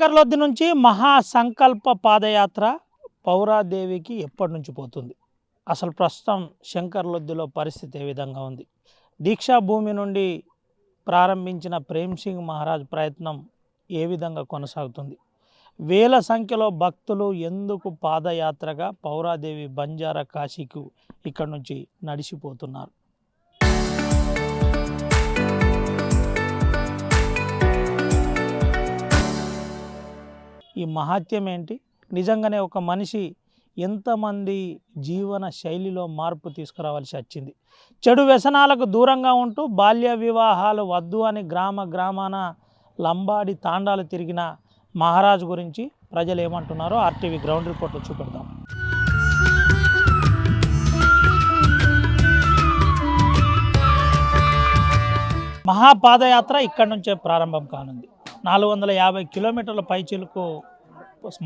శంకర్లొద్ది నుంచి మహాసంకల్ప పాదయాత్ర పౌరాదేవికి ఎప్పటి నుంచి పోతుంది? అసలు ప్రస్తుతం శంకర్లొద్దిలో పరిస్థితి ఏ విధంగా ఉంది? దీక్షా భూమి నుండి ప్రారంభించిన ప్రేమ్ సింగ్ మహారాజ్ ప్రయత్నం ఏ విధంగా కొనసాగుతుంది? వేల సంఖ్యలో భక్తులు ఎందుకు పాదయాత్రగా పౌరాదేవి బంజారా కాశీకు ఇక్కడ నుంచి నడిచిపోతున్నారు? ఈ మహత్యం ఏంటి? నిజంగానే ఒక మనిషి ఎంతమంది జీవన శైలిలో మార్పు తీసుకురావాల్సి వచ్చింది? చెడు వ్యసనాలకు దూరంగా ఉంటూ బాల్య వివాహాలు వద్దు అని గ్రామాన లంబాడి తాండాలు తిరిగిన మహారాజ్ గురించి ప్రజలు ఏమంటున్నారో ఆర్టీవీ గ్రౌండ్ రిపోర్ట్లో చూపెడదాం. మహాపాదయాత్ర ఇక్కడ నుంచే ప్రారంభం కానుంది. 450 కిలోమీటర్ల పైచిలకు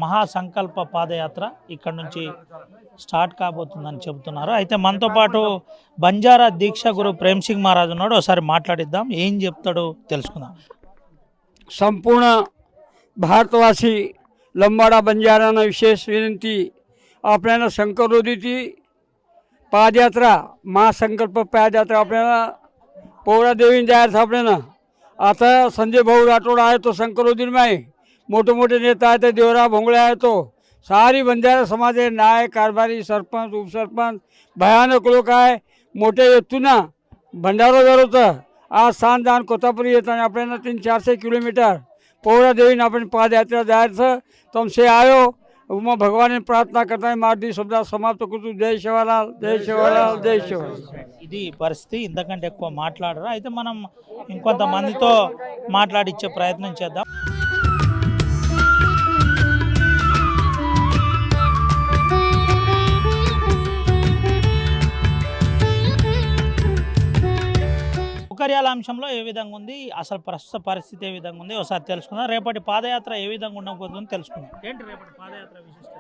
మహాసంకల్ప పాదయాత్ర ఇక్కడ నుంచి స్టార్ట్ కాబోతుందని చెబుతున్నారు. అయితే మనతో పాటు బంజారా దీక్ష గురు ప్రేమ్ సింగ్ మహారాజ్ ఉన్నాడు. ఒకసారి మాట్లాడిద్దాం, ఏం చెప్తాడో తెలుసుకుందాం. संपूर्ण भारतवासी लंबाड़ा बंजारा विशेष विनंती आपल्याला शंकररोधीची पादयात्रा महासंकल्प पादयात्रा आपल्याला पौरादेवी जायचं आपल्याला. आता संजय भाऊ राठोड आहे तो शंकररोधीमध्ये आहे, मोठे मोठे नेता आहेत, देवराव भोंगळे आहे, तो सारी बंजारा समाज आहे, नायक कारभारी सरपंच उपसरपंच भयानक लोक आहे. मोठे येतो ना भंडारा होतं. आज सांजान कोतापुरी येताना आपल्याला 300-400 किलोमीटर पौरादेवीने आपण पादयात्रा जायचं. तुमसे आयो उमा भगवान प्रार्थना करता मार्दी शब्द समाप्त करतो. जय शिवलाल, जय शिवलाल, जय शिवलाल. ఇది పరిస్థితి. ఇంతకంటే ఎక్కువ మాట్లాడరు. అయితే మనం ఇంకొంతమందితో మాట్లాడించే ప్రయత్నం చేద్దాం. సౌకర్యాల అంశంలో ఏ విధంగా ఉంది, అసలు ప్రస్తుత పరిస్థితి ఏ విధంగా ఉంది ఒకసారి తెలుసుకుందాం. రేపటి పాదయాత్ర ఏ విధంగా ఉండబోతుందో తెలుసుకుందాం. ఏంటి రేపటి పాదయాత్ర విశిష్టత?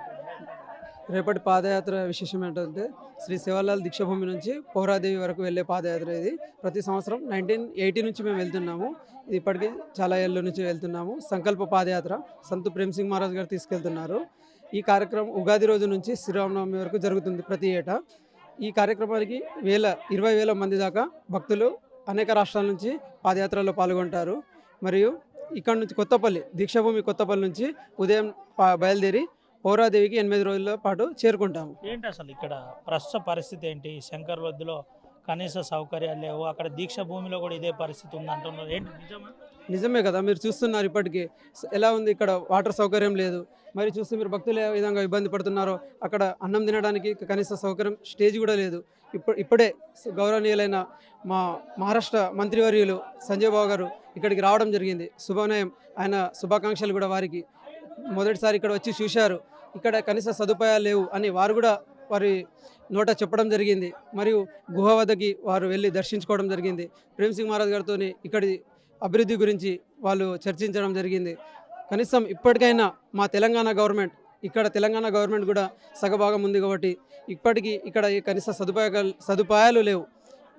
రేపటి పాదయాత్ర విశేషం ఏంటంటే శ్రీ శివలాల్ దీక్షాభూమి నుంచి పౌరాదేవి వరకు వెళ్ళే పాదయాత్ర ఇది. ప్రతి సంవత్సరం 1980 నుంచి మేము వెళ్తున్నాము. ఇది ఇప్పటికీ చాలా ఏళ్ళ నుంచి వెళ్తున్నాము. సంకల్ప పాదయాత్ర సంతు ప్రేమ్ సింగ్ మహారాజ్ గారు తీసుకెళ్తున్నారు. ఈ కార్యక్రమం ఉగాది రోజు నుంచి శ్రీరామనవమి వరకు జరుగుతుంది ప్రతి ఏటా. ఈ కార్యక్రమానికి 20,000 మంది దాకా భక్తులు అనేక రాష్ట్రాల నుంచి పాదయాత్రలో పాల్గొంటారు. మరియు ఇక్కడ నుంచి కొత్తపల్లి దీక్షాభూమి కొత్తపల్లి నుంచి ఉదయం బయలుదేరి పౌరాదేవికి 8 రోజుల పాటు చేరుకుంటాము. ఏంటి అసలు ఇక్కడ ప్రస్తుత పరిస్థితి ఏంటి? శంకర్లొద్దిలో కనీస సౌకర్యాలు లేవు, అక్కడ దీక్ష భూమిలో కూడా ఇదే పరిస్థితి ఉంది అంటున్నారు. ఏంటి నిజమా? నిజమే కదా, మీరు చూస్తున్నారు ఇప్పటికీ ఎలా ఉంది. ఇక్కడ వాటర్ సౌకర్యం లేదు. మరి చూస్తే మీరు భక్తులు ఏ విధంగా ఇబ్బంది పడుతున్నారో, అక్కడ అన్నం తినడానికి కనీస సౌకర్యం స్టేజ్ కూడా లేదు. ఇప్పుడే గౌరవనీయులైన మా మహారాష్ట్ర మంత్రివర్యులు సంజయ్ బాబు గారు ఇక్కడికి రావడం జరిగింది. శుభోదయం, ఆయన శుభాకాంక్షలు కూడా వారికి. మొదటిసారి ఇక్కడ వచ్చి చూశారు. ఇక్కడ కనీస సదుపాయాలు లేవు అని వారు కూడా వారి నోట చెప్పడం జరిగింది. మరియు గుహ వద్దకి వారు వెళ్ళి దర్శించుకోవడం జరిగింది. ప్రేమ్ సింగ్ మహారాజ్ గారితో ఇక్కడి అభివృద్ధి గురించి వాళ్ళు చర్చించడం జరిగింది. కనీసం ఇప్పటికైనా మా తెలంగాణ గవర్నమెంట్ కూడా సగభాగం ఉంది కాబట్టి ఇప్పటికీ ఇక్కడ కనీస సదుపాయాలు లేవు.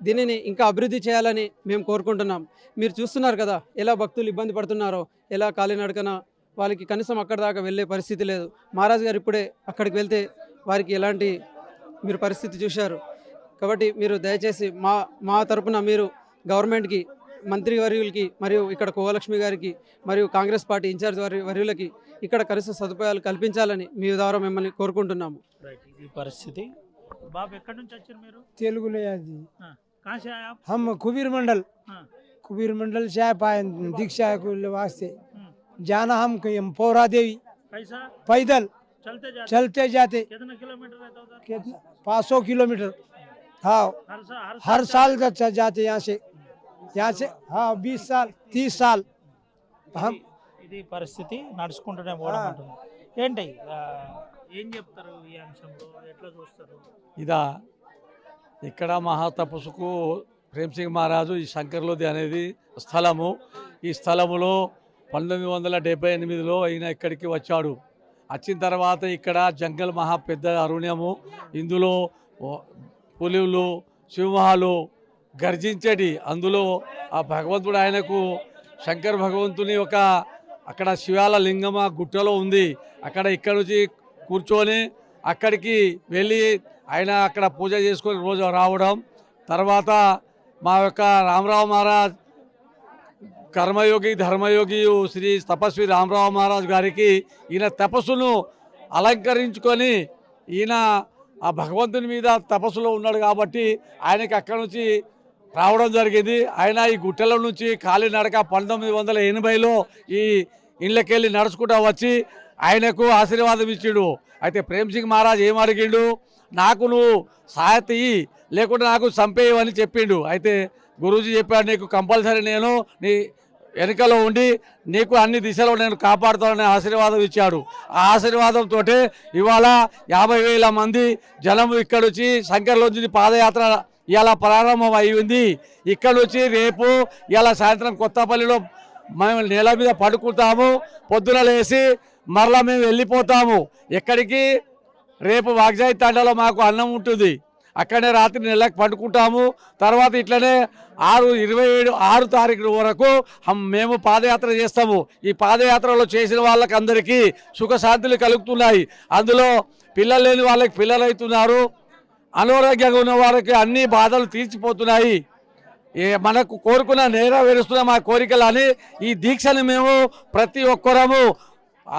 దీనిని ఇంకా అభివృద్ధి చేయాలని మేము కోరుకుంటున్నాం. మీరు చూస్తున్నారు కదా ఎలా భక్తులు ఇబ్బంది పడుతున్నారో, ఎలా కాలినడకన వాళ్ళకి కనీసం అక్కడి దాకా వెళ్ళే పరిస్థితి లేదు. మహారాజ్ గారు ఇప్పుడే అక్కడికి వెళ్తే వారికి ఎలాంటి మీరు పరిస్థితి చూశారు. కాబట్టి మీరు దయచేసి మా తరపున మీరు గవర్నమెంట్కి, మంత్రివర్యులకి, మరియు ఇక్కడ కోవలక్ష్మి గారికి, మరియు కాంగ్రెస్ పార్టీ ఇన్ఛార్జ్ వర్యులకి ఇక్కడ కనీస సదుపాయాలు కల్పించాలని మీ ద్వారా మిమ్మల్ని కోరుకుంటున్నాము. ఈ పరిస్థితి. బాబు ఎక్కడి నుంచి వచ్చారు మీరు? तेलुगु जी। कहाँ से आए आप? हम कुबीर मंडल से आए पाए दीक्षा के वास्ते। जाना हम पौरा देवी कैसा? पैदल चलते जाते। कितना किलोमीटर रहता उधर? कितना 500 किलोमीटर। हाँ, हर साल जाते यहाँ से। हाँ, 20 साल 30 साल हम ఇది పరిస్థితి. నడుచుకుంటూనే పోవడం అంటున్నారు. ఏంటి ఏం చెప్తారు ఈ అంశంలో, ఎట్లా చూస్తారు? ఇక్కడ మహాతపస్సుకు ప్రేమ్ సింగ్ మహారాజు ఈ శంకర్లోది అనేది స్థలము. ఈ స్థలములో 1978లో ఆయన ఇక్కడికి వచ్చాడు. వచ్చిన తర్వాత ఇక్కడ జంగల్ మహా పెద్ద అరణ్యము. ఇందులో పులులు, సింహాలు గర్జించేటి. అందులో ఆ భగవంతుడు ఆయనకు శంకర్ భగవంతుని ఒక అక్కడ శివాల లింగం ఆ గుట్టలో ఉంది. ఇక్కడ నుంచి కూర్చొని అక్కడికి వెళ్ళి ఆయన అక్కడ పూజ చేసుకొని రోజు రావడం. తర్వాత మా యొక్క రామరావు మహారాజ్ కర్మయోగి ధర్మయోగి శ్రీ తపస్వి రామరావు మహారాజ్ గారికి ఈయన తపస్సును అలంకరించుకొని ఈయన ఆ భగవంతుని మీద తపస్సులో ఉన్నాడు కాబట్టి ఆయనకి అక్కడ నుంచి రావడం జరిగింది. ఆయన ఈ గుట్టల నుంచి కాలినడక 1980లో ఈ ఇళ్ళకెళ్ళి నడుచుకుంటూ వచ్చి ఆయనకు ఆశీర్వాదం ఇచ్చిండు. అయితే ప్రేమ్ సింగ్ మహారాజ్ ఏం అడిగిండు, నాకు నువ్వు సాయత ఇయ్యి లేకుంటే నాకు చంపేయమని చెప్పిండు. అయితే గురూజీ చెప్పాడు, నీకు కంపల్సరీ నేను నీ వెనుకలో ఉండి నీకు అన్ని దిశలో నేను కాపాడుతానని ఆశీర్వాదం ఇచ్చాడు. ఆ ఆశీర్వాదంతో ఇవాళ 50,000 మంది జనం ఇక్కడ వచ్చి శంకర్లోంచి పాదయాత్ర ఇలా ప్రారంభం అయింది. ఇక్కడ నుంచి రేపు ఇలా సాయంత్రం కొత్తపల్లిలో మేము నేల మీద పడుకుంటాము, పొద్దున లేసి మరలా మేము వెళ్ళిపోతాము. ఎక్కడికి? రేపు వాగ్జాయి తండలో మాకు అన్నం ఉంటుంది, అక్కడనే రాత్రి నెలకు పడుకుంటాము. తర్వాత ఇట్లనే 6 తారీఖు వరకు మేము పాదయాత్ర చేస్తాము. ఈ పాదయాత్రలో చేసిన వాళ్ళకి అందరికీ సుఖశాంతులు కలుగుతున్నాయి. అందులో పిల్లలు లేని వాళ్ళకి పిల్లలు అవుతున్నారు, అనారోగ్యంగా ఉన్న వాళ్ళకి అన్ని బాధలు తీర్చిపోతున్నాయి. మనకు కోరుకున్న నెరవేరుస్తున్న మా కోరికలని ఈ దీక్షను మేము ప్రతి ఒక్కరము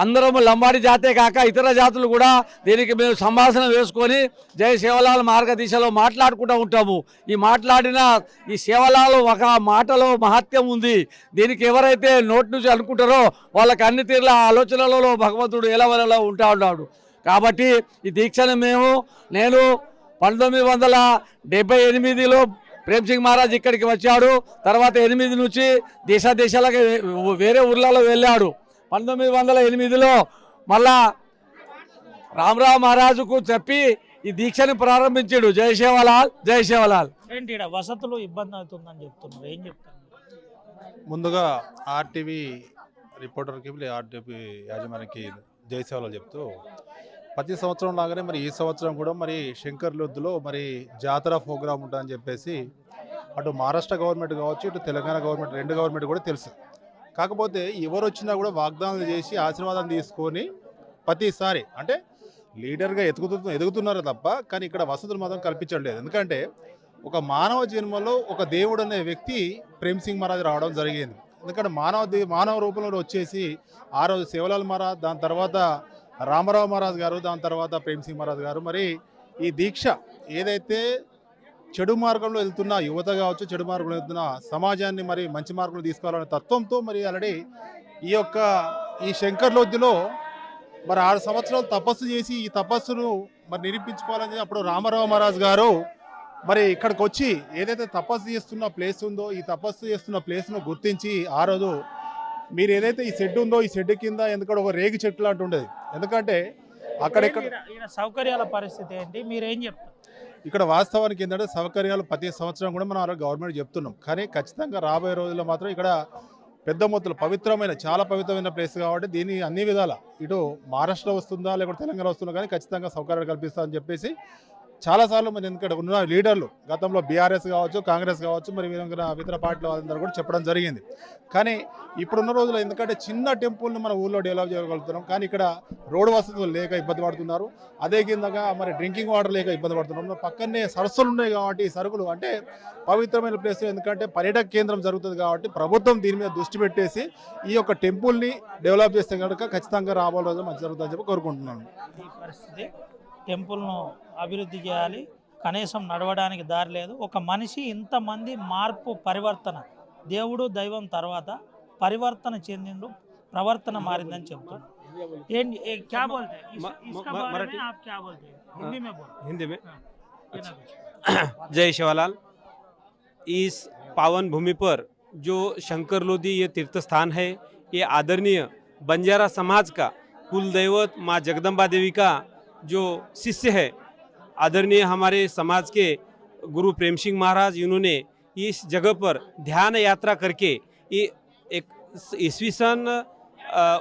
అందరము లంబాడి జాతే కాక ఇతర జాతులు కూడా దీనికి మేము సంభాషణ వేసుకొని జై సేవలాల్ మార్గదీశలో మాట్లాడుకుంటూ ఉంటాము. ఈ మాట్లాడిన ఈ సేవలాల్ ఒక మాటలో మహత్యం ఉంది. దీనికి ఎవరైతే నోటి నుంచి అనుకుంటారో వాళ్ళకి అన్ని తీర్ల ఆలోచనలలో భగవంతుడు ఎలవలలో ఉంటాడు. కాబట్టి ఈ దీక్షను నేను 1978లో ప్రేమ్ సింగ్ మహారాజ్ ఇక్కడికి వచ్చాడు. తర్వాత 8 నుంచి దేశాలకు వేరే ఊర్లలో వెళ్ళాడు. 1908లో మళ్ళా రామరావు మహారాజుకు చెప్పి ఈ దీక్షను ప్రారంభించాడు. జై సేవలాల్, జై సేవలాల్. ఏంటి ఈడ వసతులు ఇబ్బంది అవుతుందని చెప్తున్నారు, ఏం చెప్తారు? ముందుగా ఆర్టీవీ రిపోర్టర్కి ఆర్టీవీ యాజమాన్యానికి జై సేవలాల్ చెప్తూ, ప్రతి సంవత్సరం లాగానే మరి ఈ సంవత్సరం కూడా మరి శంకర్లొద్దులో మరి జాతర ప్రోగ్రామ్ ఉంటుందని చెప్పేసి అటు మహారాష్ట్ర గవర్నమెంట్ కావచ్చు, ఇటు తెలంగాణ గవర్నమెంట్, 2 గవర్నమెంట్ కూడా తెలుసు. కాకపోతే ఎవరు వచ్చినా కూడా వాగ్దానాలు చేసి ఆశీర్వాదం తీసుకొని ప్రతిసారి అంటే లీడర్గా ఎదుగుతున్నారు తప్ప, కానీ ఇక్కడ వసతులు మాత్రం కల్పించట్లేదు. ఎందుకంటే ఒక మానవ జన్మలో ఒక దేవుడు అనే వ్యక్తి ప్రేమ్ సింగ్ మహారాజ్ రావడం జరిగింది. ఎందుకంటే మానవ రూపంలో వచ్చేసి ఆ రోజు సేవలాల్ మహారాజ్, దాని తర్వాత రామరావు మహారాజ్ గారు, దాని తర్వాత ప్రేమ్ సింగ్ మహారాజ్ గారు. మరి ఈ దీక్ష ఏదైతే చెడు మార్గంలో వెళ్తున్న యువత కావచ్చు, చెడు మార్గంలో వెళ్తున్న సమాజాన్ని మరి మంచి మార్గంలో తీసుకోవాలనే తత్వంతో మరి ఆల్రెడీ ఈ శంకర్లోద్దిలో మరి 6 సంవత్సరాలు తపస్సు చేసి ఈ తపస్సును మరి నిరూపించుకోవాలని అప్పుడు రామరావు మహారాజ్ గారు మరి ఇక్కడికి వచ్చి ఏదైతే తపస్సు చేస్తున్న ప్లేస్ ఉందో ఈ తపస్సు చేస్తున్న ప్లేస్ను గుర్తించి ఆ రోజు మీరు ఏదైతే ఈ షెడ్ ఉందో ఈ షెడ్ కింద ఎందుకంటే ఒక రేగి చెట్టు లాంటి ఉండేది. ఎందుకంటే అక్కడెక్కడ సౌకర్యాల పరిస్థితి ఏంటి, మీరేం చెప్తారు? ఇక్కడ వాస్తవానికి ఏంటంటే సౌకర్యాలు ప్రతి సంవత్సరం కూడా మనం గవర్నమెంట్ చెప్తున్నాం, కానీ ఖచ్చితంగా రాబోయే రోజుల్లో మాత్రం ఇక్కడ పెద్ద మొత్తంలో చాలా పవిత్రమైన ప్లేస్ కాబట్టి దీన్ని అన్ని విధాల ఇటు మహారాష్ట్ర వస్తుందా లేకపోతే తెలంగాణ వస్తుందా కానీ ఖచ్చితంగా సౌకర్యాలు కల్పిస్తా అని చెప్పేసి చాలాసార్లు మరి ఎందుకంటే ఉన్న లీడర్లు గతంలో బీఆర్ఎస్ కావచ్చు, కాంగ్రెస్ కావచ్చు, మరి ఇతర పార్టీల వాళ్ళందరూ కూడా చెప్పడం జరిగింది. కానీ ఇప్పుడున్న రోజుల్లో ఎందుకంటే చిన్న టెంపుల్ని మన ఊళ్ళో డెవలప్ చేయగలుగుతున్నాం, కానీ ఇక్కడ రోడ్డు వసతులు లేక ఇబ్బంది పడుతున్నారు. అదే కిందగా మరి డ్రింకింగ్ వాటర్ లేక ఇబ్బంది పడుతున్నారు. పక్కనే సరస్సులు ఉన్నాయి కాబట్టి సరుకులు అంటే పవిత్రమైన ప్లేస్, ఎందుకంటే పర్యాటక కేంద్రం జరుగుతుంది కాబట్టి ప్రభుత్వం దీని మీద దృష్టి పెట్టేసి ఈ యొక్క టెంపుల్ని డెవలప్ చేస్తే కనుక ఖచ్చితంగా రాబోయే రోజు మంచి జరుగుతుందని చెప్పి కోరుకుంటున్నాను. ఈ పరిస్థితి టెంపుల్ను అభివృద్ధి చేయాలి, కనీసం నడవడానికి దారి లేదు. ఒక మనిషి ఇంతమంది మార్పు పరివర్తన, దేవుడు దైవం తర్వాత పరివర్తన చెందిండు, ప్రవర్తన మారిందని చెప్తున్నాడు. क्या बोलते हैं इसका बारे में आप क्या बोलते हैं? हिंदी में बोलो। हिंदी में जय शिवालाल। इस पावन भूमि पर जो शंकर लोधी ये तीर्थ स्थान है, ये आदरणीय बंजारा समाज का कुल दैवत माँ जगदम्बा देवी का जो शिष्य है, आदरणीय हमारे समाज के गुरु प्रेम सिंह महाराज, इन्होंने इस जगह पर ध्यान यात्रा करके एक ईस्वी सन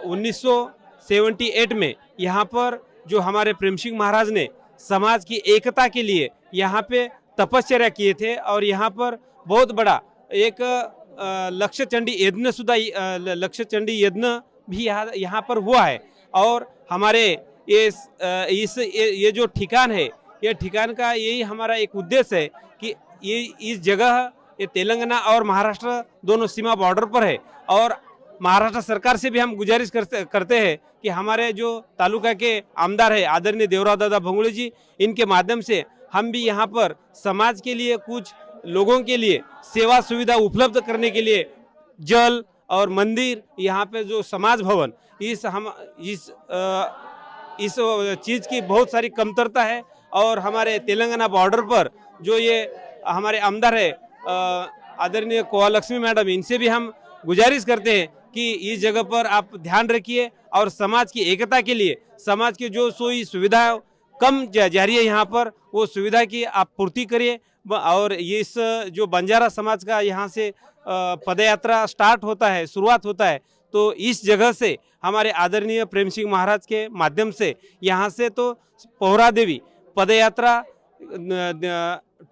1978 में यहाँ पर जो हमारे प्रेम सिंह महाराज ने समाज की एकता के लिए यहाँ पे तपश्चर्या किए थे और यहाँ पर बहुत बड़ा एक लक्ष्य चंडी यज्ञ भी यहाँ पर हुआ है। और हमारे ये जो ठिकान है, ये ठिकान का यही हमारा एक उद्देश्य है कि ये इस जगह ये तेलंगाना और महाराष्ट्र दोनों सीमा बॉर्डर पर है। और महाराष्ट्र सरकार से भी हम गुजारिश करते हैं कि हमारे जो तालुका के आमदार है आदरणीय देवराव दादा भंगुले जी, इनके माध्यम से हम भी यहाँ पर समाज के लिए कुछ लोगों के लिए सेवा सुविधा उपलब्ध करने के लिए जल और मंदिर, यहाँ पे जो समाज भवन, इस चीज़ की बहुत सारी कमतरता है। और हमारे तेलंगाना बॉर्डर पर जो ये हमारे आमदार है आदरणीय कोवा लक्ष्मी मैडम, इनसे भी हम गुजारिश करते हैं कि इस जगह पर आप ध्यान रखिए और समाज की एकता के लिए समाज की जो सोई सुविधा कम जा रही है यहाँ पर, वो सुविधा की आप पूर्ति करिए। और इस जो बंजारा समाज का यहाँ से पदयात्रा स्टार्ट होता है, शुरुआत होता है, तो इस जगह से हमारे आदरणीय प्रेम सिंह महाराज के माध्यम से यहाँ से तो पोहरा देवी पदयात्रा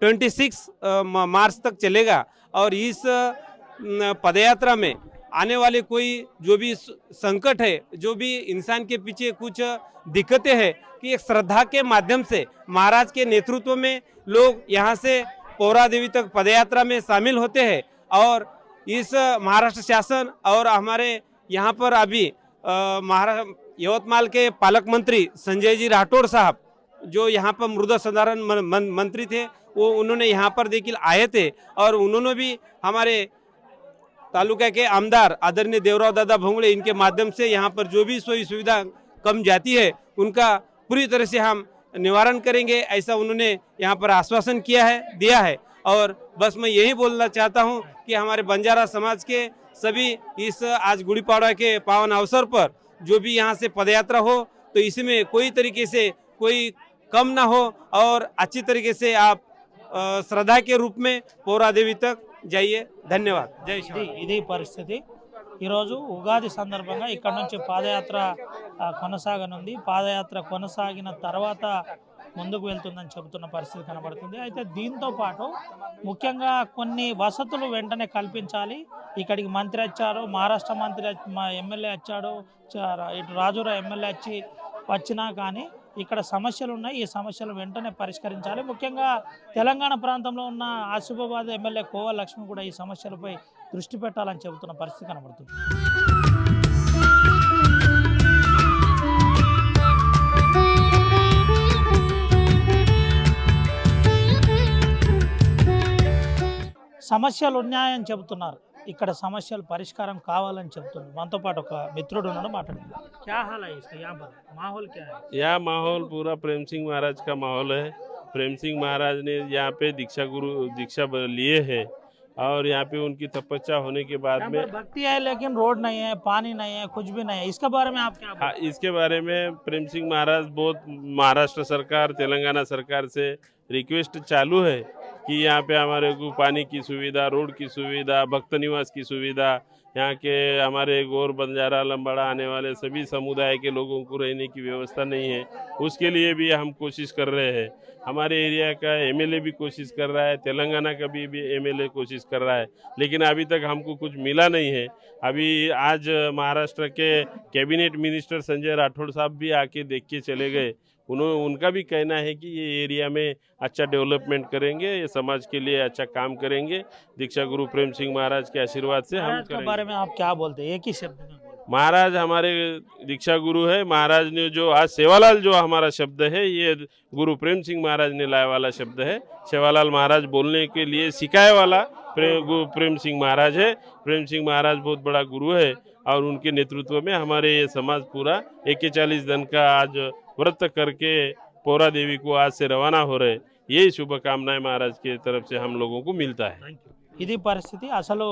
26 मार्च तक चलेगा। और इस पदयात्रा में आने वाले कोई जो भी संकट है, जो भी इंसान के पीछे कुछ दिक्कतें हैं, कि एक श्रद्धा के माध्यम से महाराज के नेतृत्व में लोग यहाँ से पोहरा देवी तक पदयात्रा में शामिल होते हैं। और इस महाराष्ट्र शासन और हमारे यहाँ पर अभी यवतमाल के पालक मंत्री संजय जी राठौड़ साहब, जो यहाँ पर मृदा संधारण मंत्री थे, वो उन्होंने यहाँ पर देखिए आए थे। और उन्होंने भी हमारे तालुका के आमदार आदरणीय देवराव दादा भंगुले, इनके माध्यम से यहाँ पर जो भी सोई सुविधा कम जाती है उनका पूरी तरह से हम निवारण करेंगे, ऐसा उन्होंने यहाँ पर आश्वासन दिया है। और बस मैं यही बोलना चाहता हूँ कि हमारे बंजारा समाज के सभी इस आज गुड़ी पाड़वा के पावन अवसर पर जो भी यहाँ से पदयात्रा हो, तो इसमें कोई तरीके से कोई कम ना हो और अच्छी तरीके से आप श्रद्धा के रूप में पोहरा देवी तक जाइए। ధన్యవాद। జై శ్రీ। ఇది పరిస్థితి ఈరోజు ఉగాది సందర్భంగా ఇక్కడ నుంచి పాదయాత్ర కొనసాగనుంది. పాదయాత్ర కొనసాగిన తర్వాత ముందుకు వెళ్తుందని చెబుతున్న పరిస్థితి కనబడుతుంది. అయితే దీంతో పాటు ముఖ్యంగా కొన్ని వసతులు వెంటనే కల్పించాలి. ఇక్కడికి మంత్రి వచ్చారు, మహారాష్ట్ర మంత్రి ఎమ్మెల్యే వచ్చాడు, ఇటు రాజురా ఎమ్మెల్యే వచ్చినా కానీ ఇక్కడ సమస్యలు ఉన్నాయి. ఈ సమస్యలు వెంటనే పరిష్కరించాలి. ముఖ్యంగా తెలంగాణ ప్రాంతంలో ఉన్న ఆసిఫాబాద్ ఎమ్మెల్యే కోవా లక్ష్మి కూడా ఈ సమస్యలపై దృష్టి పెట్టాలని చెబుతున్న పరిస్థితి కనబడుతుంది. సమస్యలు ఉన్నాయని చెబుతున్నారు. ఇక్కడ సమస్యలు పరిష్కారం కావాలని చెప్తున్నారు. మనతో పాటు ఒక మిత్రుడు ఉన్నాడు, మాట్లాడండి. क्या हाल है इसका? यहाँ पर माहौल क्या है? यह माहौल पूरा प्रेम सिंह महाराज का माहौल है। प्रेम सिंह महाराज ने यहाँ पे दीक्षा लिए है और यहाँ पे उनकी तपस्या होने के बाद में भक्ति है लेकिन रोड नहीं है, पानी नहीं है, कुछ भी नहीं है। इसके बारे में आप क्या बोलते हैं? इसके बारे में प्रेम सिंह महाराज बहुत महाराष्ट्र सरकार तेलंगाना सरकार से रिक्वेस्ट चालू है कि यहाँ पे हमारे को पानी की सुविधा, रोड की सुविधा, भक्त निवास की सुविधा, यहाँ के हमारे गोर बंजारा लंबाड़ा आने वाले सभी समुदाय के लोगों को रहने की व्यवस्था नहीं है। उसके लिए भी हम कोशिश कर रहे हैं। हमारे एरिया का एमएलए भी कोशिश कर रहा है, तेलंगाना का भी एमएलए कोशिश कर रहा है, लेकिन अभी तक हमको कुछ मिला नहीं है। अभी आज महाराष्ट्र के कैबिनेट मिनिस्टर संजय राठौड़ साहब भी आके देख के चले गए। उनका भी कहना है कि ये एरिया में अच्छा डेवलपमेंट करेंगे, ये समाज के लिए अच्छा काम करेंगे। दीक्षा गुरु प्रेम सिंह महाराज के आशीर्वाद से हम के बारे में आप क्या बोलते हैं? एक ही शब्द में महाराज हमारे दीक्षा गुरु है। महाराज ने जो आज सेवालाल जो हमारा शब्द है, ये गुरु प्रेम सिंह महाराज ने लाया वाला शब्द है। सेवालाल महाराज बोलने के लिए सिखाए वाला गुरु प्रेम सिंह महाराज है। प्रेम सिंह महाराज बहुत बड़ा गुरु है और उनके नेतृत्व में हमारे ये समाज पूरा 41 दिन का आज व्रत करके पोहरा देवी को आज से रवाना हो रहे। यही शुभकामनाएं महाराज की तरफ से हम लोगों को मिलता है। ఇది పరిస్థితి. అసలు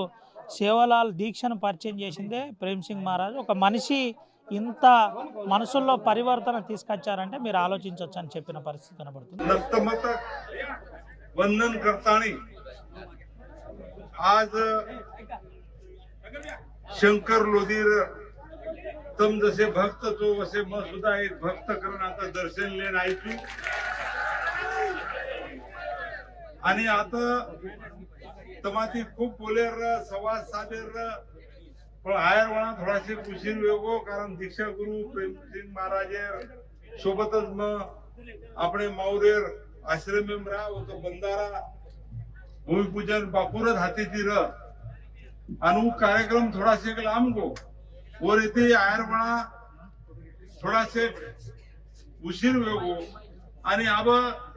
సేవలాల్ దీక్షను పరిచయం చేసిందే ప్రేమ్ సింగ్ మహారాజ్. ఒక మనిషి ఇంత మనసుల్లో పరివర్తన తీసుకొచ్చారంటే మీరు ఆలోచించవచ్చు అని చెప్పిన పరిస్థితి కనబడుతుంది. नतमस्तक वंदन करताना आज शंकर लोधीर तम जसे भक्त तो वसे म सुद्धा एक भक्त करून आता दर्शन लेन आयचू आणि आता तमाती खूप बोलेर संवाद साधेर पण आयर वळा थोडासे उशीर वेगो कारण दीक्षा गुरु प्रेमसिंग महाराज सोबतच मग આપણે मौर्यर आश्रम में राह तो बंधारा भूमिपूजन बापूरच हाती ती आणि वो कार्यक्रम थोडासे लांब गो वर इथे आयर वळा थोडासे उशीर वेगो आणि अब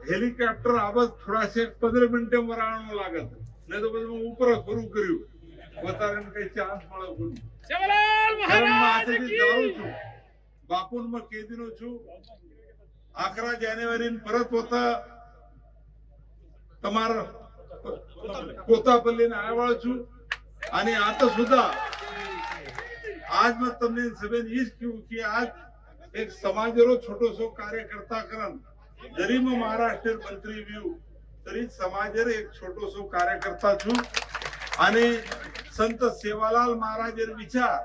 हेलिकॉप्टर अब थोडासे 15 मिनिटे वर आणू लागत नाही तो मग ऊपर करू करू वतारण काही चान्स મળે કોની બાપુન માં કેદીનો છું 11 જાન્યુઆરી પરત હોતા તમારા કોતાપલ્લીને આવ્યા છું आणि आता सुद्धा आज मग તમને સબેન ઈજ ક્યું કે आज एक समाजरो छोटोसो कार्यकर्ता करण जरी मग महाराष्ट्र मंत्री व्यू तरी समाजेर एक छोटोसो कार्यकर्ता छू आणि संत सेवालाल महाराजेर विचार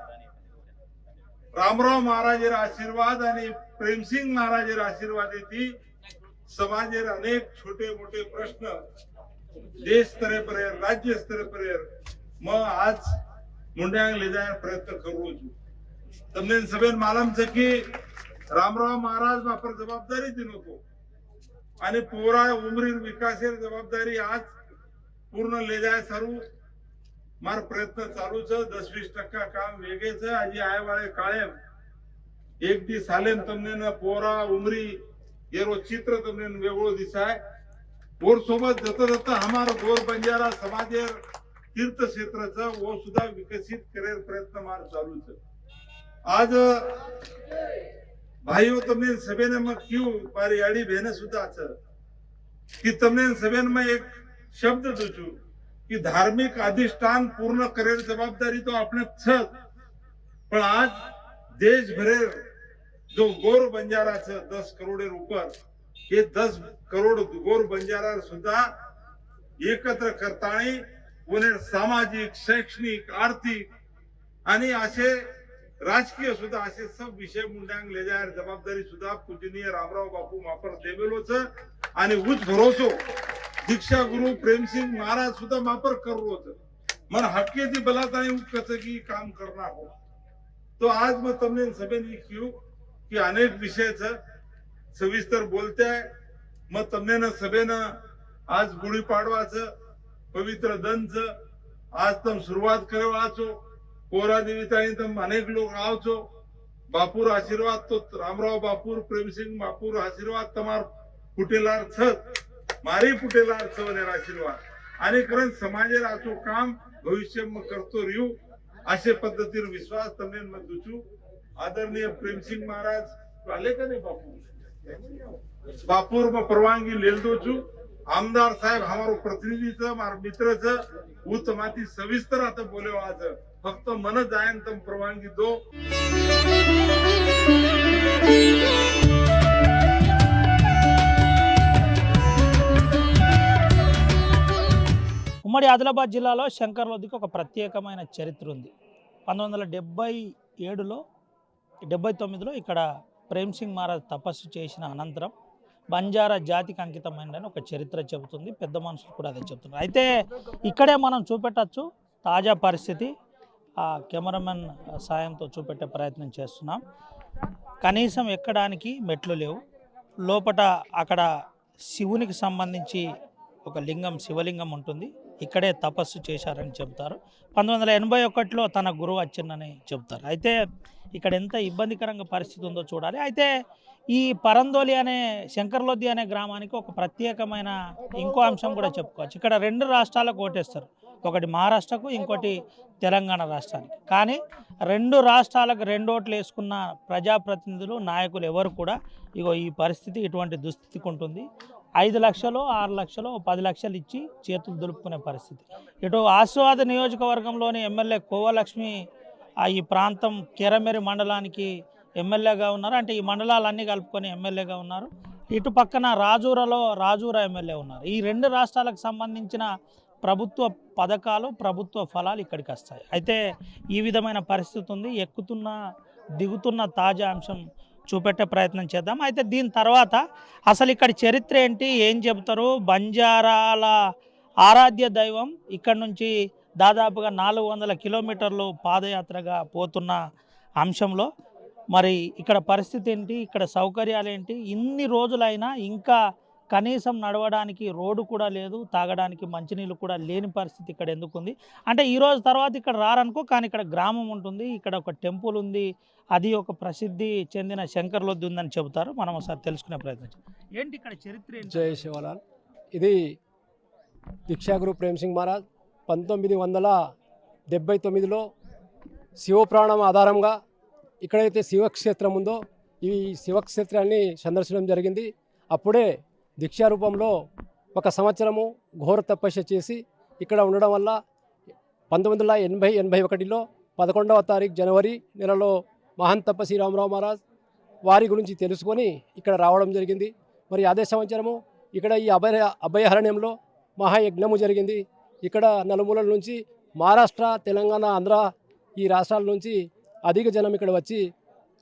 रामराव महाराजेर आशीर्वाद आणि प्रेमसिंग महाराजेर आशीर्वाद येती समाजेर अनेक छोटे मोठे प्रश्न देश स्तरेपर्यंत राज्य स्तरेपर्यंत मग आज मुंड्यांग ले जाय प्रयत्न करू છું તમને સબેન માલમ છે કે रामराव महाराज वापर जबाबदारी दिन होतो आणि पोरा उमरीर विकासेर जबाबदारी आज पूर्ण ले जाय सारू मार प्रयत्न चालू છે 10-20% काम वेगे છે આજે आय वाळे कायम एक दी सालेन તમને न पोरा उमरी एरो चित्र તમને वेगळो दिसाय पोर सोबत जत हमार गोर बंजारा समाजेर तीर्थ क्षेत्राचा वो सुद्धा विकसित करेल प्रयत्न मार चालू છે आज भाइयों તમને સબેને में क्यों मारी आड़ी बहने सुद्धा છે कि તમને સબેન में एक शब्द दू છું कि धार्मिक अधिष्ठान पूर्ण करेल जबाबदारी तो આપણે છે पण आज देश भरे जो गोर बंजारा છે 10 करोड़ ऊपर ये 10 करोड़ गोर बंजारा सुद्धा एकत्र करतानी उन्हें सामाजिक शैक्षणिक आर्थिक आणि असे राजकीय सुद्धा असे सब विषय मुंड्यांग ले जाय जबाबदारी सुद्धा पूजनीय रामराव बापू मापर देवेलो छ आणि उच भरोसो दीक्षा गुरु प्रेमसिंग महाराज सुद्धा मापर करो छ मन हक्केची बलातानी कचकी काम करना हो तो आज मग તમને સબેની क्यू की अनेक विषय छ सविस्तर बोलते मग તમને न सभेन आज गुढी पाडवा छ पवित्र दन छ आज तम शुरुआत करवा छो कोरा देवी तम अनेक लोग आओ छो बापूर आशीर्वाद तो रामराव बापूर प्रेमसिंग बापूर आशीर्वाद तमार फुटेलार छ मारी फुटेलार छ वनेर आशीर्वाद आणि कारण समाजेर आचो काम भविष्य में करतो रियू अशे पद्धतीर विश्वास तमने में दुचू आदरणीय प्रेमसिंग महाराज आले का नहीं बापू बापूर में परवानगी लेल दो छू आमदार साहेब हमारो प्रतिनिधी छ मार मित्र छ वो तमाती सविस्तर आता बोले आज फक्त मन जायन तम परवानगी दो ఉమ్మడి ఆదిలాబాద్ జిల్లాలో శంకర్లోదికి ఒక ప్రత్యేకమైన చరిత్ర ఉంది 1977లో 79లో ఇక్కడ ప్రేమ్సింగ్ మహారాజ్ తపస్సు చేసిన అనంతరం బంజారా జాతికి అంకితమైనదని ఒక చరిత్ర చెబుతుంది పెద్ద మనుషులు కూడా అదే చెబుతున్నారు అయితే ఇక్కడే మనం చూపెట్టచ్చు తాజా పరిస్థితి ఆ కెమెరామెన్ సాయంతో చూపెట్టే ప్రయత్నం చేస్తున్నాం కనీసం ఎక్కడానికి మెట్లు లేవు లోపట అక్కడ శివునికి సంబంధించి ఒక లింగం శివలింగం ఉంటుంది ఇక్కడే తపస్సు చేశారని చెబుతారు 1981లో తన గురువు వచ్చిందని చెబుతారు అయితే ఇక్కడ ఎంత ఇబ్బందికరంగా పరిస్థితి ఉందో చూడాలి అయితే ఈ పరందోలి అనే శంకర్లోది అనే గ్రామానికి ఒక ప్రత్యేకమైన ఇంకో అంశం కూడా చెప్పుకోవచ్చు ఇక్కడ 2 రాష్ట్రాలకు ఓటేస్తారు ఒకటి మహారాష్ట్రకు ఇంకోటి తెలంగాణ రాష్ట్రానికి కానీ 2 రాష్ట్రాలకు 2 ఓట్లు వేసుకున్న ప్రజాప్రతినిధులు నాయకులు ఎవరు కూడా ఇగో ఈ పరిస్థితి ఇటువంటి దుస్థితికి ఉంటుంది 5 లక్షలు 6 లక్షలు 10 లక్షలు ఇచ్చి చేతులు దులుపుకునే పరిస్థితి ఇటు ఆస్వాద నియోజకవర్గంలోని ఎమ్మెల్యే కోవలక్ష్మి ఈ ప్రాంతం కెరమెరి మండలానికి ఎమ్మెల్యేగా ఉన్నారు అంటే ఈ మండలాలన్నీ కలుపుకొని ఎమ్మెల్యేగా ఉన్నారు ఇటు పక్కన రాజూరా ఎమ్మెల్యే ఉన్నారు ఈ 2 రాష్ట్రాలకు సంబంధించిన ప్రభుత్వ పథకాలు ప్రభుత్వ ఫలాలు ఇక్కడికి వస్తాయి అయితే ఈ విధమైన పరిస్థితి ఉంది ఎక్కుతున్న దిగుతున్న తాజా అంశం చూపెట్టే ప్రయత్నం చేద్దాం అయితే దీని తర్వాత అసలు ఇక్కడ చరిత్ర ఏంటి ఏం చెబుతారు బంజారాల ఆరాధ్య దైవం ఇక్కడ నుంచి దాదాపుగా 400 కిలోమీటర్లు పాదయాత్రగా పోతున్న అంశంలో మరి ఇక్కడ పరిస్థితి ఏంటి, ఇక్కడ సౌకర్యాలు ఏంటి, ఇన్ని రోజులైనా ఇంకా కనీసం నడవడానికి రోడ్డు కూడా లేదు, తాగడానికి మంచినీళ్ళు కూడా లేని పరిస్థితి ఇక్కడ ఎందుకుంది అంటే ఈ రోజు తర్వాత ఇక్కడ రారనుకో, కానీ ఇక్కడ గ్రామం ఉంటుంది, ఇక్కడ ఒక టెంపుల్ ఉంది, అది ఒక ప్రసిద్ధి చెందిన శంకర్లొద్ది ఉందని చెబుతారు. మనం ఒకసారి తెలుసుకునే ప్రయత్నం చేద్దాం. ఏంటి ఇక్కడ చరిత్ర ఏంటి? జై శివలాల్. ఇది దీక్షాగురు ప్రేమ్ సింగ్ మహారాజ్ 1979లో శివపురాణం ఆధారంగా ఇక్కడైతే శివక్షేత్రం ఉందో ఈ శివక్షేత్రాన్ని సందర్శించడం జరిగింది. అప్పుడే దీక్షా రూపంలో 1 సంవత్సరము ఘోర తపస్య చేసి ఇక్కడ ఉండడం వల్ల 1981లో 11వ తారీఖు జనవరి నెలలో మహాన్ తపస్వి రామరావు మహారాజ్ వారి గురించి తెలుసుకొని ఇక్కడ రావడం జరిగింది. మరి అదే సంవత్సరము ఇక్కడ ఈ అభయారణ్యంలో మహాయజ్ఞము జరిగింది. ఇక్కడ నలుమూలల నుంచి మహారాష్ట్ర, తెలంగాణ, ఆంధ్ర ఈ రాష్ట్రాల నుంచి అధిక జనం ఇక్కడ వచ్చి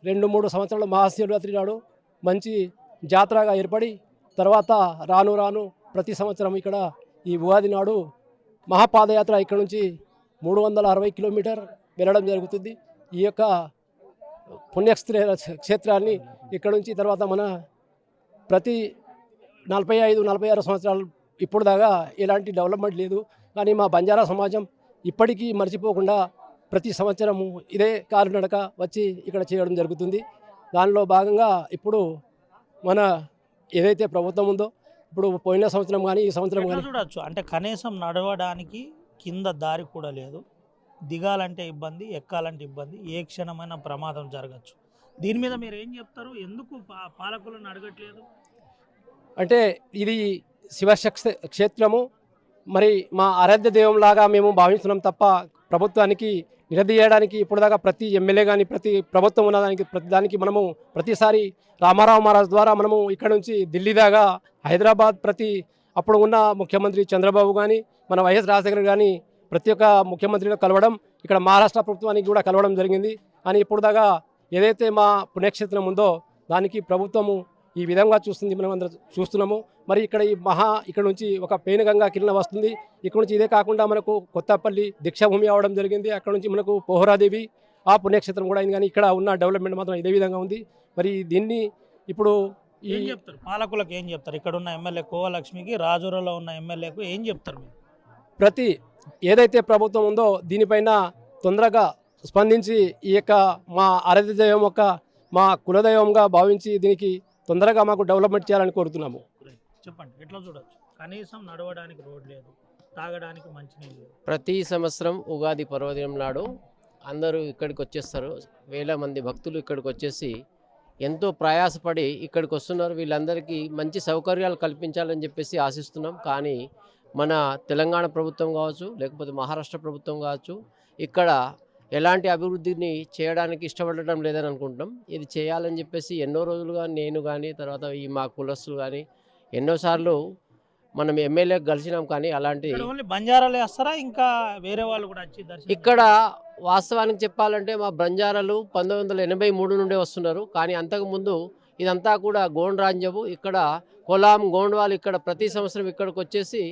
2-3 సంవత్సరాల మహాశివరాత్రి నాడు మంచి జాతరగా ఏర్పడి తర్వాత రాను రాను ప్రతి సంవత్సరం ఇక్కడ ఈ ఉగాది నాడు మహాపాదయాత్ర ఇక్కడ నుంచి 360 కిలోమీటర్ వెళ్ళడం జరుగుతుంది. ఈ యొక్క పుణ్యక్షేత్రాన్ని ఇక్కడ నుంచి తర్వాత మన ప్రతి 45-46 సంవత్సరాలు ఇప్పుడు దాకా ఎలాంటి డెవలప్మెంట్ లేదు. కానీ మా బంజారా సమాజం ఇప్పటికీ మర్చిపోకుండా ప్రతి సంవత్సరము ఇదే కాలినడక వచ్చి ఇక్కడ చేయడం జరుగుతుంది. దానిలో భాగంగా ఇప్పుడు మన ఏదైతే ప్రభుత్వం ఉందో ఇప్పుడు పోయిన సంవత్సరం కానీ ఈ సంవత్సరం కానీ చూడొచ్చు అంటే కనీసం నడవడానికి కింద దారి కూడా లేదు, దిగాలంటే ఇబ్బంది, ఎక్కాలంటే ఇబ్బంది, ఏ క్షణమైన ప్రమాదం జరగచ్చు. దీని మీద మీరు ఏం చెప్తారు? ఎందుకు పాలకులను అడగట్లేదు? అంటే ఇది శివక్షేత్రము మరి మా ఆరాధ్య దైవంలాగా మేము భావిస్తున్నాం తప్ప ప్రభుత్వానికి నిలదీయడానికి ఇప్పుడు దాకా ప్రతి ఎమ్మెల్యే కానీ ప్రతి ప్రభుత్వం ఉన్నదానికి ప్రతి దానికి మనము ప్రతిసారి రామారావు మహారాజ్ ద్వారా మనము ఇక్కడ నుంచి ఢిల్లీ దాకా హైదరాబాద్ ప్రతి అప్పుడు ఉన్న ముఖ్యమంత్రి చంద్రబాబు కానీ మన వైఎస్ రాజశేఖర్ కానీ ప్రతి ఒక్క ముఖ్యమంత్రిని కలవడం, ఇక్కడ మహారాష్ట్ర ప్రభుత్వానికి కూడా కలవడం జరిగింది. కానీ ఇప్పుడు దాకా ఏదైతే మా పుణ్యక్షేత్రం ఉందో దానికి ప్రభుత్వము ఈ విధంగా చూస్తుంది, మనం అందరం చూస్తున్నాము. మరి ఇక్కడ ఇక్కడ నుంచి ఒక పేనుగంగా కిరణ వస్తుంది. ఇక్కడ నుంచి ఇదే కాకుండా మనకు కొత్తపల్లి దీక్షాభూమి అవడం జరిగింది. అక్కడ నుంచి మనకు పోహరాదేవి ఆ పుణ్యక్షేత్రం కూడా అయింది. కానీ ఇక్కడ ఉన్న డెవలప్మెంట్ మాత్రం ఇదే విధంగా ఉంది. మరి దీన్ని ఇప్పుడు ఏం చెప్తారు పాలకులకు? ఏం చెప్తారు? ఇక్కడ ఉన్న ఎమ్మెల్యే కోవలక్ష్మికి, రాజూరులో ఉన్న ఎమ్మెల్యేకు ఏం చెప్తారు మీరు? ప్రతి ఏదైతే ప్రభుత్వం ఉందో దీనిపైన తొందరగా స్పందించి ఈ యొక్క మా ఆరాధ్య దైవం యొక్క మా కులదైవంగా భావించి దీనికి తొందరగా మాకు డెవలప్మెంట్ చేయాలని కోరుతున్నాము. చెప్పండి, ఎట్లా చూడొచ్చు? కనీసం నడవడానికి రోడ్ లేదు, తాగడానికి మంచినీళ్ళు లేదు. ప్రతి సంవత్సరం ఉగాది పర్వదినం నాడు అందరూ ఇక్కడికి వచ్చేస్తారు. వేల మంది భక్తులు ఇక్కడికి వచ్చేసి ఎంతో ప్రయాసపడి ఇక్కడికి వస్తున్నారు. వీళ్ళందరికీ మంచి సౌకర్యాలు కల్పించాలని చెప్పేసి ఆశిస్తున్నాం. కానీ మన తెలంగాణ ప్రభుత్వం కావచ్చు, లేకపోతే మహారాష్ట్ర ప్రభుత్వం కావచ్చు, ఇక్కడ ఎలాంటి అభివృద్ధిని చేయడానికి ఇష్టపడటం లేదని అనుకుంటాం. ఇది చేయాలని చెప్పేసి ఎన్నో రోజులుగా నేను కానీ తర్వాత ఈ మా కులస్తులు కానీ ఎన్నోసార్లు మనం ఎమ్మెల్యే కలిసినాం. కానీ అలాంటి బంజారాలు వేస్తారా ఇంకా వేరే వాళ్ళు కూడా వచ్చి ఇక్కడ వాస్తవానికి చెప్పాలంటే మా బంజారాలు 1983 నుండే వస్తున్నారు. కానీ అంతకుముందు ఇదంతా కూడా గోండ్ రాజ్యము. ఇక్కడ కొలాం గోండ్వాల్ ఇక్కడ ప్రతి సంవత్సరం ఇక్కడికి వచ్చేసి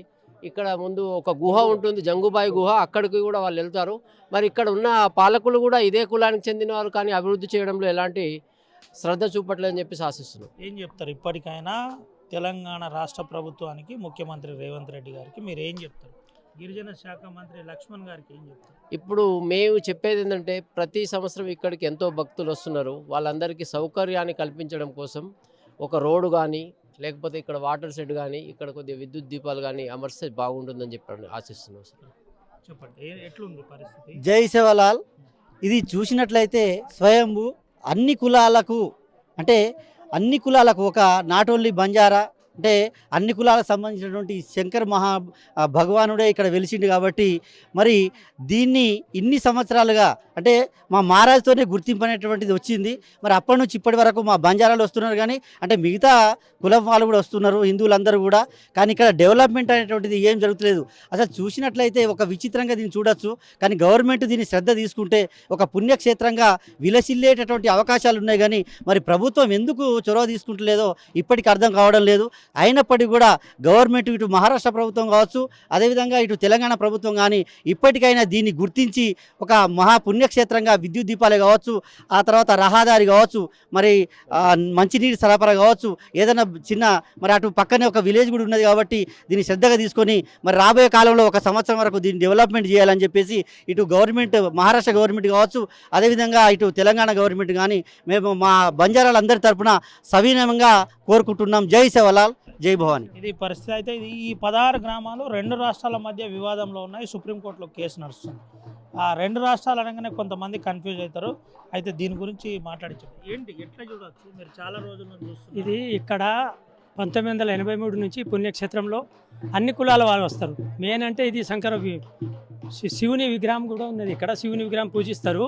ఇక్కడ ముందు ఒక గుహ ఉంటుంది, జంగుబాయి గుహ, అక్కడికి కూడా వాళ్ళు వెళ్తారు. మరి ఇక్కడ ఉన్న పాలకులు కూడా ఇదే కులానికి చెందిన వారు, కానీ అభివృద్ధి చేయడంలో ఎలాంటి శ్రద్ధ చూపట్లేదని చెప్పేసి ఆశిస్తున్నాం. ఏం చెప్తారు ఇప్పటికైనా తెలంగాణ రాష్ట్ర ప్రభుత్వానికి, ముఖ్యమంత్రి రేవంత్ రెడ్డి గారికి మీరు ఏం చెప్తారు? గిరిజన శాఖ మంత్రి లక్ష్మణ్ గారికి ఏం చెప్తారు? ఇప్పుడు మేము చెప్పేది ఏంటంటే ప్రతి సంవత్సరం ఇక్కడికి ఎంతో భక్తులు వస్తున్నారు. వాళ్ళందరికీ సౌకర్యాన్ని కల్పించడం కోసం ఒక రోడ్డు కానీ లేకపోతే ఇక్కడ వాటర్ షెడ్ కానీ ఇక్కడ కొద్దిగా విద్యుత్ దీపాలు కానీ అమర్స్తే బాగుంటుందని చెప్పి ఆశిస్తున్నాం. చెప్పండి, ఎట్లుంది పరిస్థితి? జై సేవలాల్. ఇది చూసినట్లయితే స్వయంభూ అన్ని కులాలకు అంటే అన్ని కులాలకు ఒక నాట్ ఓన్లీ బంజారా అంటే అన్ని కులాలకు సంబంధించినటువంటి శంకర్ భగవానుడే ఇక్కడ వెలిసిండు. కాబట్టి మరి దీన్ని ఇన్ని సంవత్సరాలుగా అంటే మా మహారాజుతోనే గుర్తింపు అనేటువంటిది వచ్చింది. మరి అప్పటి నుంచి ఇప్పటి వరకు మా బంజారాలు వస్తున్నారు, కానీ అంటే మిగతా కులం వాళ్ళు కూడా వస్తున్నారు, హిందువులందరూ కూడా. కానీ ఇక్కడ డెవలప్మెంట్ అనేటువంటిది ఏం జరుగుతలేదు. అసలు చూసినట్లయితే ఒక విచిత్రంగా దీన్ని చూడొచ్చు. కానీ గవర్నమెంట్ దీన్ని శ్రద్ధ తీసుకుంటే ఒక పుణ్యక్షేత్రంగా విలసిల్లేటటువంటి అవకాశాలు ఉన్నాయి. కానీ మరి ప్రభుత్వం ఎందుకు చొరవ తీసుకుంటలేదో ఇప్పటికి అర్థం కావడం లేదు. అయినప్పటికీ కూడా గవర్నమెంట్ ఇటు మహారాష్ట్ర ప్రభుత్వం కావచ్చు, అదేవిధంగా ఇటు తెలంగాణ ప్రభుత్వం కానీ ఇప్పటికైనా దీన్ని గుర్తించి ఒక మహాపుణ్యక్షేత్రంగా విద్యుత్ దీపాలే కావచ్చు, ఆ తర్వాత రహదారి కావచ్చు, మరి మంచినీటి సరఫరా కావచ్చు, ఏదైనా చిన్న మరి అటు పక్కనే ఒక విలేజ్ కూడా ఉన్నది కాబట్టి దీన్ని శ్రద్ధగా తీసుకొని మరి రాబోయే కాలంలో 1 సంవత్సరం వరకు దీన్ని డెవలప్మెంట్ చేయాలని చెప్పేసి ఇటు గవర్నమెంట్ మహారాష్ట్ర గవర్నమెంట్ కావచ్చు, అదేవిధంగా ఇటు తెలంగాణ గవర్నమెంట్ కానీ మేము మా బంజారాలందరి తరపున సవినయంగా కోరుకుంటున్నాం. జై సేవలాల్, జై భవానీ. ఇది పరిస్థితి. అయితే ఈ 16 గ్రామాలు 2 రాష్ట్రాల మధ్య వివాదంలో ఉన్నాయి. సుప్రీంకోర్టులో కేసు నడుస్తుంది. ఆ 2 రాష్ట్రాలు అనగానే కొంతమంది కన్ఫ్యూజ్ అవుతారు. అయితే దీని గురించి మాట్లాడించారు. ఏంటి ఎట్లా చూడవచ్చు? మీరు చాలా రోజుల నుంచి చూస్తున్నారు. ఇది ఇక్కడ 1983 నుంచి పుణ్యక్షేత్రంలో అన్ని కులాల వాళ్ళు వస్తారు. మెయిన్ అంటే ఇది శివుని విగ్రహం కూడా ఉన్నది. ఇక్కడ శివుని విగ్రహం పూజిస్తారు.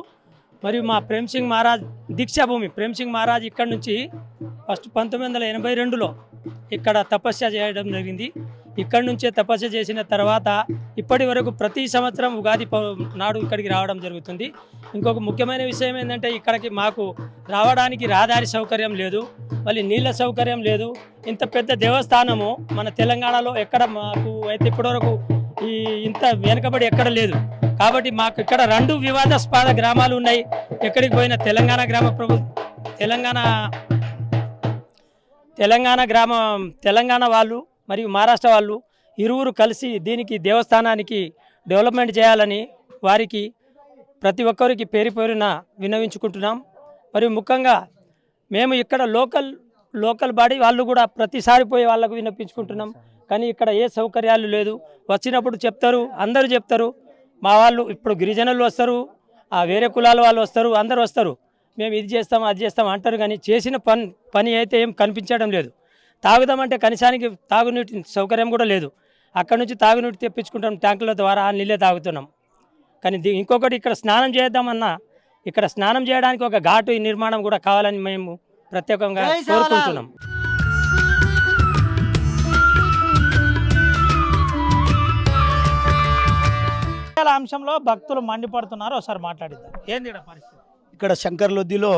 మరియు మా ప్రేమ్ సింగ్ మహారాజ్ దీక్షాభూమి ప్రేమ్ సింగ్ మహారాజ్ ఇక్కడ నుంచి ఫస్ట్ 1982లో ఇక్కడ తపస్య చేయడం జరిగింది. ఇక్కడ నుంచే తపస్య చేసిన తర్వాత ఇప్పటి వరకు ప్రతి సంవత్సరం ఉగాది నాడు ఇక్కడికి రావడం జరుగుతుంది. ఇంకొక ముఖ్యమైన విషయం ఏంటంటే ఇక్కడికి మాకు రావడానికి రహదారి సౌకర్యం లేదు, మళ్ళీ నీళ్ళ సౌకర్యం లేదు. ఇంత పెద్ద దేవస్థానము మన తెలంగాణలో ఎక్కడ మాకు అయితే ఇప్పటివరకు ఇంత వెనుకబడి ఎక్కడ లేదు. కాబట్టి మాకు ఇక్కడ 2 వివాదాస్పద గ్రామాలు ఉన్నాయి. ఎక్కడికి పోయిన తెలంగాణ వాళ్ళు మరియు మహారాష్ట్ర వాళ్ళు ఇరువురు కలిసి దీనికి దేవస్థానానికి డెవలప్మెంట్ చేయాలని వారికి ప్రతి ఒక్కరికి పేరున విన్నవించుకుంటున్నాం. మరియు ముఖ్యంగా మేము ఇక్కడ లోకల్ బాడీ వాళ్ళు కూడా ప్రతిసారి పోయి వాళ్ళకు విన్నపించుకుంటున్నాం. కానీ ఇక్కడ ఏ సౌకర్యాలు లేదు. వచ్చినప్పుడు చెప్తారు, అందరూ చెప్తారు, మా వాళ్ళు ఇప్పుడు గిరిజనులు వస్తారు, వేరే కులాల వాళ్ళు వస్తారు, అందరూ వస్తారు, మేము ఇది చేస్తాం అది చేస్తాం అంటారు. కానీ చేసిన పని అయితే ఏం కనిపించడం లేదు. తాగుదామంటే కనీసానికి తాగునీటి సౌకర్యం కూడా లేదు. అక్కడ నుంచి తాగునీటి తెప్పించుకుంటాం ట్యాంకుల ద్వారా, ఆ నీళ్ళే తాగుతున్నాం. కానీ ఇంకొకటి ఇక్కడ స్నానం చేద్దామన్నా ఇక్కడ స్నానం చేయడానికి ఒక ఘాటు నిర్మాణం కూడా కావాలని మేము ప్రత్యేకంగా కోరుకుంటున్నాం. అంశంలో భక్తులు మండిపడుతున్నారు. ఒకసారి మాట్లాడిద్దాం. ఏంది పరిస్థితి? ఇక్కడ శంకర్లొద్దిలో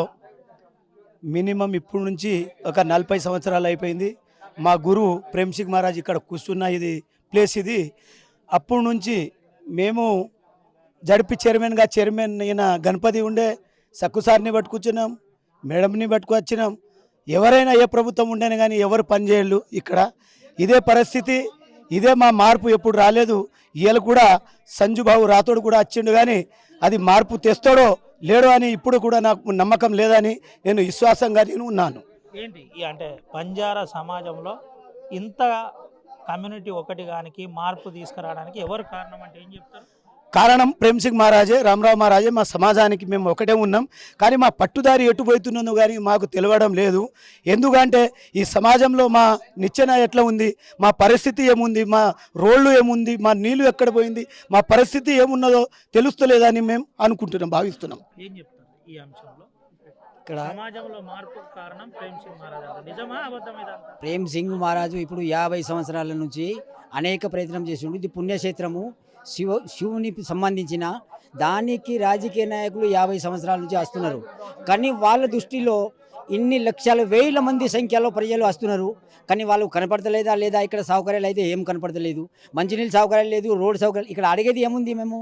మినిమం ఇప్పుడు నుంచి ఒక 40 సంవత్సరాలు అయిపోయింది. మా గురువు ప్రేమ్ సింగ్ మహారాజ్ ఇక్కడ కూర్చున్న ఇది ప్లేస్ ఇది. అప్పటి నుంచి మేము జడిపి చైర్మన్ ఈయన గణపతి ఉండే సక్కుసారిని పట్టుకొచ్చినాం, మేడంని పట్టుకొచ్చినాం. ఎవరైనా ఏ ప్రభుత్వం ఉండేనే కానీ ఎవరు పనిచేయలు ఇక్కడ. ఇదే పరిస్థితి, ఇదే మా మార్పు ఎప్పుడు రాలేదు. వీళ్ళు కూడా సంజుబాబు రాథోడ్ కూడా వచ్చిండు, కానీ అది మార్పు తెస్తాడో లేడో అని ఇప్పుడు కూడా నాకు నమ్మకం లేదని నేను విశ్వాసంగా నేను ఉన్నాను. ఏంటి అంటే బంజారా సమాజంలో ఇంత కమ్యూనిటీ ఒకటి గానికి మార్పు తీసుకురావడానికి ఎవరు కారణం అంటే ఏం చెప్తారు? కారణం ప్రేమ్ సింగ్ మహారాజే, రామరావు మహారాజే. మా సమాజానికి మేము ఒకటే ఉన్నాం, కానీ మా పట్టుదారి ఎటుపోతున్నదో కానీ మాకు తెలియడం లేదు. ఎందుకంటే ఈ సమాజంలో మా నిచ్చెన ఎట్లా ఉంది, మా పరిస్థితి ఏముంది, మా రోళ్ళు ఏముంది, మా నీళ్ళు ఎక్కడ పోయింది, మా పరిస్థితి ఏమున్నదో తెలుస్తలేదని మేము అనుకుంటున్నాం, భావిస్తున్నాం. ఏం చెప్తారు ఈ అంశంలో? ఇక్కడ సమాజంలో మార్పు కారణం ప్రేమ్ సింగ్ మహారాజ్. నిజమా అబద్ధమా? ప్రేమ్ సింగ్ మహారాజు ఇప్పుడు 50 సంవత్సరాల నుంచి అనేక ప్రయత్నం చేసిండు. ఇది పుణ్యక్షేత్రము, శివునికి సంబంధించిన దానికి రాజకీయ నాయకులు 50 సంవత్సరాల నుంచి వస్తున్నారు. కానీ వాళ్ళ దృష్టిలో ఇన్ని లక్షల వేల మంది సంఖ్యలో ప్రజలు వస్తున్నారు, కానీ వాళ్ళు కనపడతలేదా లేదా? ఇక్కడ సౌకర్యాలు అయితే ఏం కనపడతలేదు. మంచినీళ్ళు సౌకర్యాలు లేదు, రోడ్డు సౌకర్యాలు. ఇక్కడ అడిగేది ఏముంది? మేము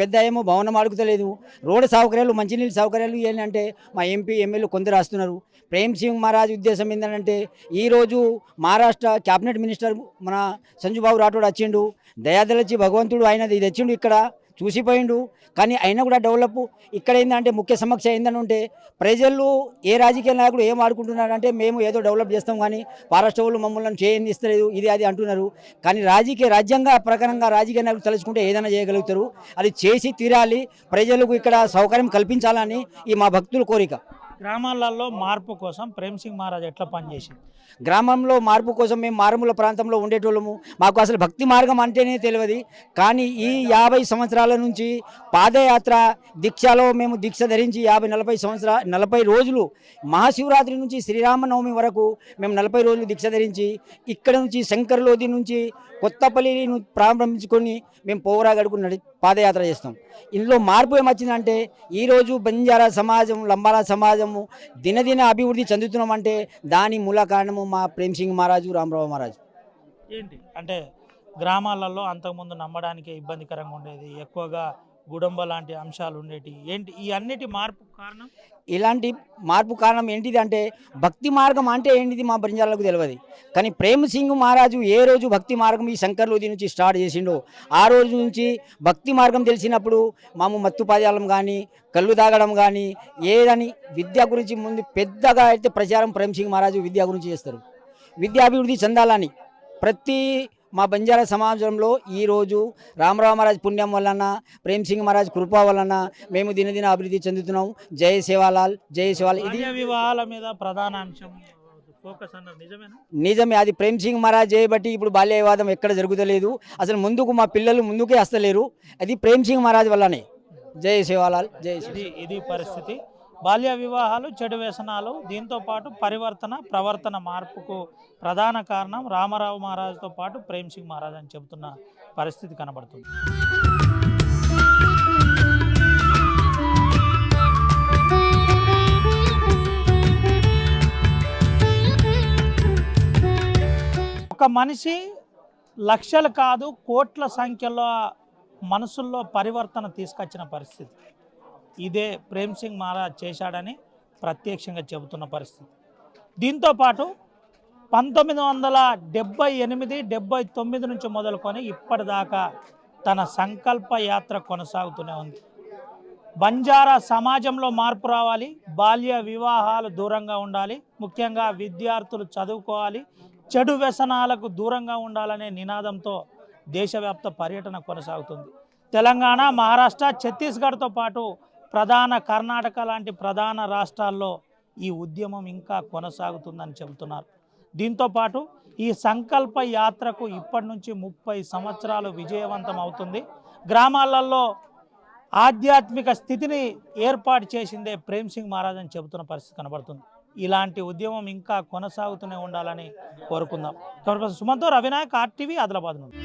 పెద్ద ఏమో భవనం అడుగుతలేదు, రోడ్డు సౌకర్యాలు మంచినీళ్ళు సౌకర్యాలు ఏంటంటే మా ఎంపీ ఎమ్మెల్యే కొందరు వస్తున్నారు. ప్రేమ్ సింగ్ మహారాజ్ ఉద్దేశం ఏంటంటే ఈరోజు మహారాష్ట్ర క్యాబినెట్ మినిస్టర్ మన సంజుబాబు రాఠోడ్ వచ్చిండు, దయాదలచి భగవంతుడు ఆయనది ఇది వచ్చిండు, ఇక్కడ చూసిపోయిండు. కానీ అయినా కూడా డెవలప్ ఇక్కడ ఏంటంటే ముఖ్య సమస్య ఏంటంటే ప్రజలు ఏ రాజకీయ నాయకుడు ఏం ఆడుకుంటున్నారంటే మేము ఏదో డెవలప్ చేస్తాం కానీ మహారాష్ట్ర వాళ్ళు మమ్మల్ని చేయండి ఇస్తలేదు, ఇది అది అంటున్నారు. కానీ రాజ్యాంగ ప్రకారంగా రాజకీయ నాయకులు తలుచుకుంటే ఏదైనా చేయగలుగుతారు, అది చేసి తీరాలి. ప్రజలకు ఇక్కడ సౌకర్యం కల్పించాలని ఈ మా భక్తుల కోరిక. గ్రామాలలో మార్పు కోసం ప్రేమ్ సింగ్ మహారాజ్ ఎట్లా పనిచేసింది? గ్రామంలో మార్పు కోసం మేము మారుమూల ప్రాంతంలో ఉండేటోళ్ళము, మాకు అసలు భక్తి మార్గం అంటేనే తెలియదు. కానీ ఈ 50 సంవత్సరాల నుంచి పాదయాత్ర దీక్షలో మేము దీక్ష ధరించి 40 రోజులు మహాశివరాత్రి నుంచి శ్రీరామనవమి వరకు మేము 40 రోజులు దీక్ష ధరించి ఇక్కడ నుంచి శంకర్లోది నుంచి కొత్తపల్లిని ప్రారంభించుకొని మేము పౌరాగడుకు పాదయాత్ర చేస్తాం. ఇందులో మార్పు ఏమొచ్చిందంటే ఈరోజు బంజారా సమాజం, లంబాడా సమాజము దినదిన అభివృద్ధి చెందుతున్నామంటే దాని మూల కారణము మా ప్రేమ్ సింగ్ మహారాజు, రామరావు మహారాజు. ఏంటి అంటే గ్రామాలలో అంతకుముందు నమ్మడానికి ఇబ్బందికరంగా ఉండేది, ఎక్కువగా గుడంబ లాంటి అంశాలు ఉండేటి, ఏంటి ఈ అన్నిటి మార్పు కారణం? ఇలాంటి మార్పు కారణం ఏంటిది అంటే భక్తి మార్గం అంటే ఏంటిది మా బంజారాలకు తెలియదు. కానీ ప్రేమ్ సింగ్ మహారాజు ఏ రోజు భక్తి మార్గం ఈ శంకర్ లోధి నుంచి స్టార్ట్ చేసిండో ఆ రోజు నుంచి భక్తి మార్గం తెలిసినప్పుడు మాము మత్తుపాద్యాలం కానీ కళ్ళు తాగడం కానీ ఏదని విద్య గురించి ముందు పెద్దగా అయితే ప్రచారం ప్రేమ్ సింగ్ మహారాజు విద్య గురించి చేస్తారు. విద్యాభివృద్ధి చెందాలని ప్రతి మా బంజారా సమాజంలో ఈరోజు రామరావు మహారాజ్ పుణ్యం వలన, ప్రేమ్ సింగ్ మహారాజ్ కృప వలన మేము దినదిన అభివృద్ధి చెందుతున్నాం. జై సేవాలాల్, జై సేవాలాల్. ఇది బాల్య వివాహాల మీద ప్రధాన అంశం ఫోకస్ అన్నారు, నిజమేనా? నిజమే. అది ప్రేమ్ సింగ్ మహారాజ్ చేయబట్టి ఇప్పుడు బాల్య వివాదం ఎక్కడ జరుగుతలేదు. అసలు ముందుకు మా పిల్లలు ముందుకే వస్తలేరు. అది ప్రేమ్ సింగ్ మహారాజ్ వల్లనే. జై సేవాలాల్, జై ఇది పరిస్థితి. బాల్య వివాహాలు, చెడు వ్యసనాలు, దీంతో పాటు పరివర్తన, ప్రవర్తన మార్పుకు ప్రధాన కారణం రామరావు మహారాజుతో పాటు ప్రేమ్ సింగ్ మహారాజ్ అని చెబుతున్న పరిస్థితి కనబడుతుంది. ఒక మనిషి లక్షలు కాదు కోట్ల సంఖ్యలో మనసుల్లో పరివర్తన తీసుకొచ్చిన పరిస్థితి ఇదే ప్రేమ్ సింగ్ మహారాజ్ చేశాడని ప్రత్యక్షంగా చెబుతున్న పరిస్థితి. దీంతోపాటు 1978-79 నుంచి మొదలుకొని ఇప్పటిదాకా తన సంకల్ప యాత్ర కొనసాగుతూనే ఉంది. బంజారా సమాజంలో మార్పు రావాలి, బాల్య వివాహాలు దూరంగా ఉండాలి, ముఖ్యంగా విద్యార్థులు చదువుకోవాలి, చెడు వ్యసనాలకు దూరంగా ఉండాలనే నినాదంతో దేశవ్యాప్త పర్యటన కొనసాగుతుంది. తెలంగాణ, మహారాష్ట్ర, ఛత్తీస్గఢ్తో పాటు ప్రధాన కర్ణాటక లాంటి ప్రధాన రాష్ట్రాల్లో ఈ ఉద్యమం ఇంకా కొనసాగుతుందని చెబుతున్నారు. దీంతోపాటు ఈ సంకల్ప యాత్రకు ఇప్పటి నుంచి 30 సంవత్సరాలు విజయవంతం అవుతుంది. గ్రామాలలో ఆధ్యాత్మిక స్థితిని ఏర్పాటు చేసిందే ప్రేమ్ సింగ్ మహారాజ్ అని చెబుతున్న పరిస్థితి కనబడుతుంది. ఇలాంటి ఉద్యమం ఇంకా కొనసాగుతూనే ఉండాలని కోరుకుందాం. సుమంతో రవినాయక్, RTV, ఆదిలాబాద్ నుండి.